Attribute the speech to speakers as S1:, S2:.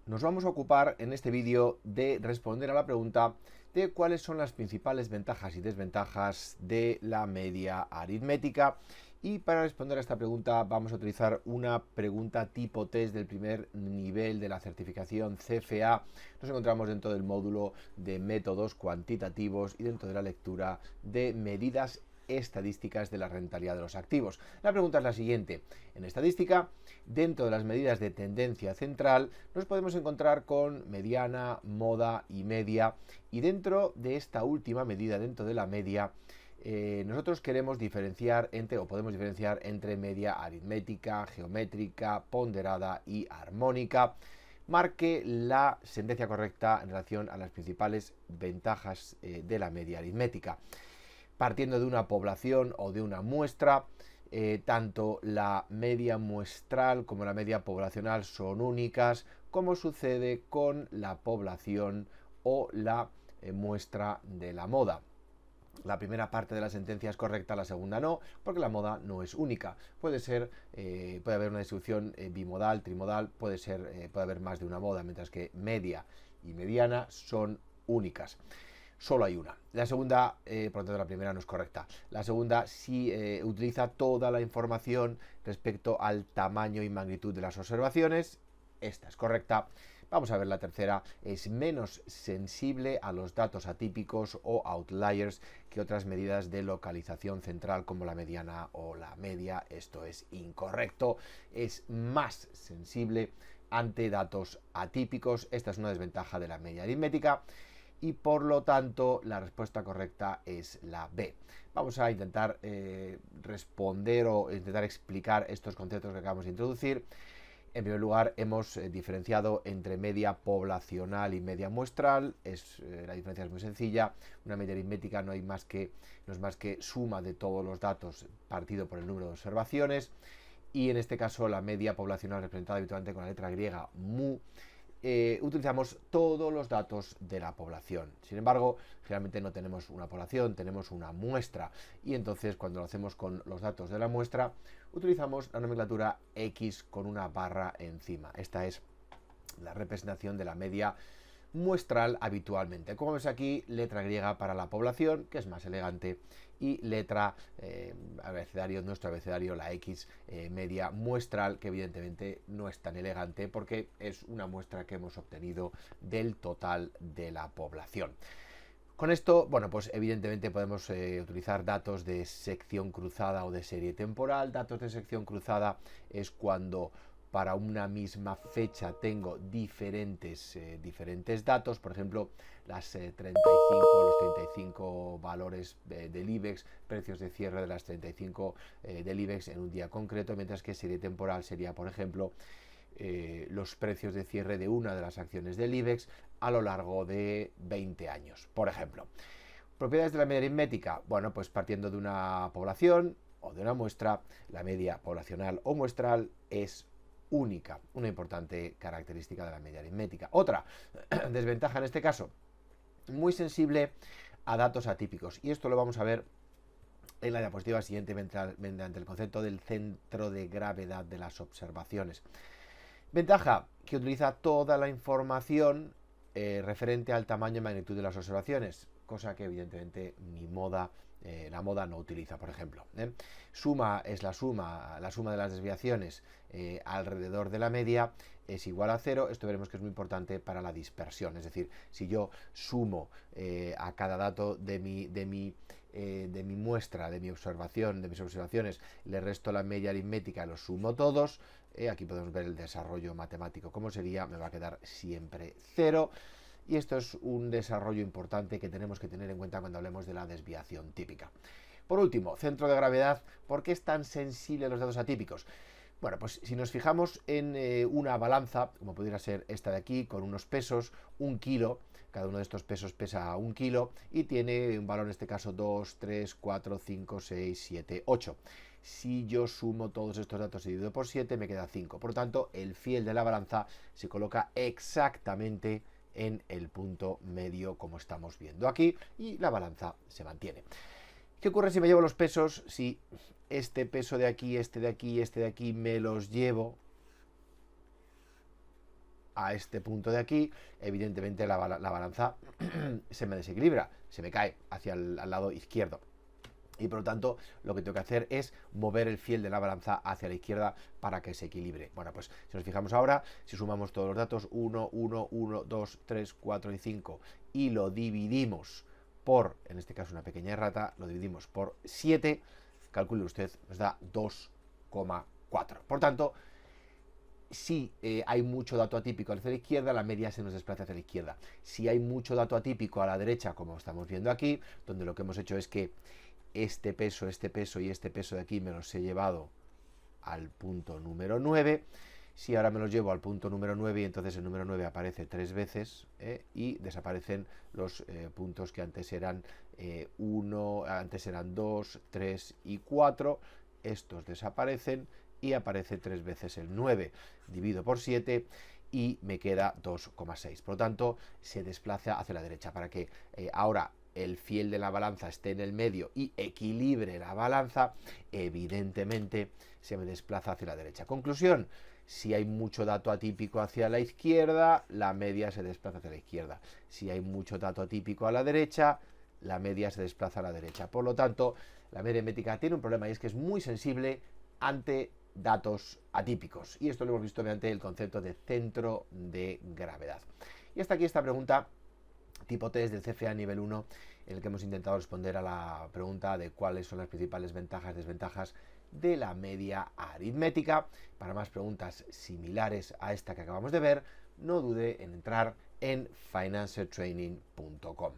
S1: Nos vamos a ocupar en este vídeo de responder a la pregunta de cuáles son las principales ventajas y desventajas de la media aritmética. Y para responder a esta pregunta vamos a utilizar una pregunta tipo test del primer nivel de la certificación CFA. Nos encontramos dentro del módulo de métodos cuantitativos y dentro de la lectura de medidas estadísticas de la rentabilidad de los activos. La pregunta es la siguiente. En estadística, dentro de las medidas de tendencia central, nos podemos encontrar con mediana, moda y media. Y dentro de esta última medida, dentro de la media, nosotros queremos diferenciar o podemos diferenciar entre media aritmética, geométrica, ponderada y armónica. Marque la sentencia correcta en relación a las principales ventajas de la media aritmética. Partiendo de una población o de una muestra, tanto la media muestral como la media poblacional son únicas, como sucede con la población o la muestra de la moda. La primera parte de la sentencia es correcta, la segunda no, porque la moda no es única. Puede haber una distribución bimodal, trimodal, puede haber más de una moda, mientras que media y mediana son únicas. Solo hay una. La segunda, por lo tanto la primera no es correcta. La segunda sí utiliza toda la información respecto al tamaño y magnitud de las observaciones. Esta es correcta. Vamos a ver la tercera. Es menos sensible a los datos atípicos o outliers que otras medidas de localización central como la mediana o la media. Esto es incorrecto. Es más sensible ante datos atípicos. Esta es una desventaja de la media aritmética. Y por lo tanto la respuesta correcta es la B. Vamos a intentar responder o intentar explicar estos conceptos que acabamos de introducir. En primer lugar, hemos diferenciado entre media poblacional y media muestral. La diferencia es muy sencilla. Una media aritmética no es más que suma de todos los datos partido por el número de observaciones. Y en este caso la media poblacional, representada habitualmente con la letra griega mu, utilizamos todos los datos de la población. Sin embargo, generalmente no tenemos una población, tenemos una muestra, y entonces cuando lo hacemos con los datos de la muestra utilizamos la nomenclatura X con una barra encima. Esta es la representación de la media muestral habitualmente. Como ves aquí, letra griega para la población, que es más elegante, y letra abecedario, nuestro abecedario, la X media muestral, que evidentemente no es tan elegante porque es una muestra que hemos obtenido del total de la población. Con esto, bueno, pues evidentemente podemos utilizar datos de sección cruzada o de serie temporal. Datos de sección cruzada es cuando para una misma fecha tengo diferentes datos, por ejemplo, los 35 valores del IBEX, precios de cierre de las 35 del IBEX en un día concreto, mientras que serie temporal sería, por ejemplo, los precios de cierre de una de las acciones del IBEX a lo largo de 20 años, por ejemplo. Propiedades de la media aritmética, bueno, pues partiendo de una población o de una muestra, la media poblacional o muestral es única, una importante característica de la media aritmética. Otra desventaja en este caso, muy sensible a datos atípicos, y esto lo vamos a ver en la diapositiva siguiente mediante el concepto del centro de gravedad de las observaciones. Ventaja, que utiliza toda la información referente al tamaño y magnitud de las observaciones, cosa que evidentemente la moda no utiliza, por ejemplo. Suma es la suma de las desviaciones alrededor de la media es igual a 0. Esto veremos que es muy importante para la dispersión, es decir, si yo sumo a cada dato de mi muestra, de mis observaciones, le resto la media aritmética, los sumo todos. Aquí podemos ver el desarrollo matemático, cómo sería, me va a quedar siempre 0. Y esto es un desarrollo importante que tenemos que tener en cuenta cuando hablemos de la desviación típica. Por último, centro de gravedad. ¿Por qué es tan sensible a los datos atípicos? Bueno, pues si nos fijamos en una balanza, como pudiera ser esta de aquí, con unos pesos, 1 kilo, cada uno de estos pesos pesa 1 kilo y tiene un valor, en este caso, 2, 3, 4, 5, 6, 7, 8. Si yo sumo todos estos datos y divido por 7, me queda 5. Por lo tanto, el fiel de la balanza se coloca exactamente en el punto medio, como estamos viendo aquí, y la balanza se mantiene. ¿Qué ocurre si me llevo los pesos? Si este peso de aquí, este de aquí, este de aquí, me los llevo a este punto de aquí, evidentemente la balanza se me desequilibra, se me cae hacia al lado izquierdo. Y por lo tanto, lo que tengo que hacer es mover el fiel de la balanza hacia la izquierda para que se equilibre. Bueno, pues si nos fijamos ahora, si sumamos todos los datos, 1, 1, 1, 2, 3, 4 y 5, y lo dividimos por, en este caso una pequeña errata, lo dividimos por 7, calcule usted, nos da 2,4. Por tanto, si hay mucho dato atípico hacia la izquierda, la media se nos desplaza hacia la izquierda. Si hay mucho dato atípico a la derecha, como estamos viendo aquí, donde lo que hemos hecho es que este peso y este peso de aquí me los he llevado al punto número 9. Si ahora me los llevo al punto número 9 y entonces el número 9 aparece 3 veces y desaparecen los puntos que antes eran 1, antes eran 2, 3 y 4. Estos desaparecen y aparece 3 veces el 9. Divido por 7 y me queda 2,6. Por lo tanto, se desplaza hacia la derecha para que ahora el fiel de la balanza esté en el medio y equilibre la balanza, evidentemente se me desplaza hacia la derecha. Conclusión, si hay mucho dato atípico hacia la izquierda, la media se desplaza hacia la izquierda. Si hay mucho dato atípico a la derecha, la media se desplaza a la derecha. Por lo tanto, la media aritmética tiene un problema y es que es muy sensible ante datos atípicos. Y esto lo hemos visto mediante el concepto de centro de gravedad. Y hasta aquí esta pregunta tipo test del CFA nivel 1, en el que hemos intentado responder a la pregunta de cuáles son las principales ventajas y desventajas de la media aritmética. Para más preguntas similares a esta que acabamos de ver, no dude en entrar en financertraining.com.